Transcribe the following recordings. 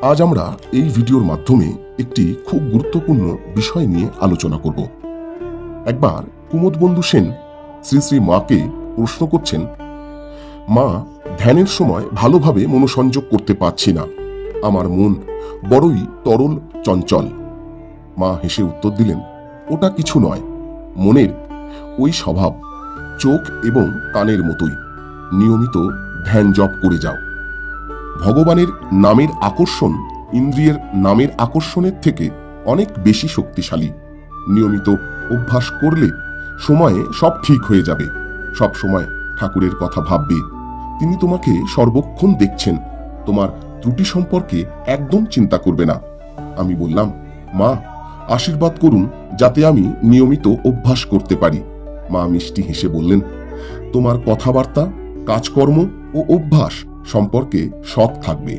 আজ আমরা এই ভিডিওর মাধ্যমে একটি খুব গুরুত্বপূর্ণ বিষয় নিয়ে আলোচনা করব। একবার কুমুদবন্ধু সেন শ্রী শ্রী মাকে প্রশ্ন করছেন, মা, ধ্যানের সময় ভালোভাবে মনোসংযোগ করতে পারছি না, আমার মন বড়ই তরল চঞ্চল। মা হেসে উত্তর দিলেন, ওটা কিছু নয়, মনের ওই স্বভাব, চোখ এবং কানের মতোই। নিয়মিত ধ্যান জপ করে যাও। ভগবানের নামের আকর্ষণ ইন্দ্রিয়ের নামের আকর্ষণের থেকে অনেক বেশি শক্তিশালী। নিয়মিত অভ্যাস করলে সময়ে সব ঠিক হয়ে যাবে। সব সময় ঠাকুরের কথা ভাববে, তিনি তোমাকে সর্বক্ষণ দেখছেন, তোমার ত্রুটি সম্পর্কে একদম চিন্তা করবে না। আমি বললাম, মা, আশীর্বাদ করুন যাতে আমি নিয়মিত অভ্যাস করতে পারি। মা মিষ্টি হেসে বললেন, তোমার কথাবার্তা, কাজকর্ম ও অভ্যাস সম্পর্কে সৎ থাকবে,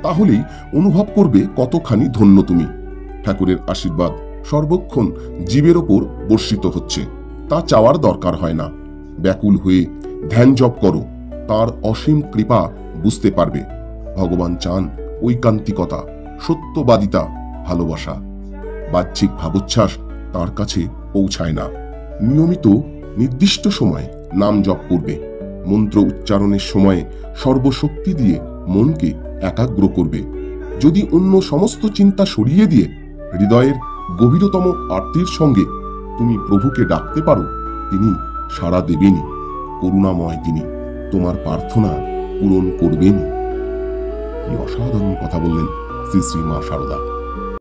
তাহলেই অনুভব করবে কতখানি ধন্য তুমি। ঠাকুরের আশীর্বাদ সর্বক্ষণ জীবের ওপর বর্ষিত হচ্ছে, তা চাওয়ার দরকার হয় না। ব্যাকুল হয়ে ধ্যান জপ করো, তার অসীম কৃপা বুঝতে পারবে। ভগবান চান ঐকান্তিকতা, সত্যবাদিতা, ভালোবাসা। বাহ্যিক ভাবোচ্ছ্বাস তার কাছে পৌঁছায় না। নিয়মিত নির্দিষ্ট সময় নাম জপ করবে। মন্ত্র উচ্চারণের সময়ে সর্বশক্তি দিয়ে মনকে একাগ্র করবে। যদি অন্য সমস্ত চিন্তা সরিয়ে দিয়ে হৃদয়ের গভীরতম আর্তির সঙ্গে তুমি প্রভুকে ডাকতে পারো, তিনি সাড়া দেবেনই। করুণাময় তিনি, তোমার প্রার্থনা পূরণ করবেনই। কি অসাধারণ কথা বললেন শ্রী শ্রী মা শারদা।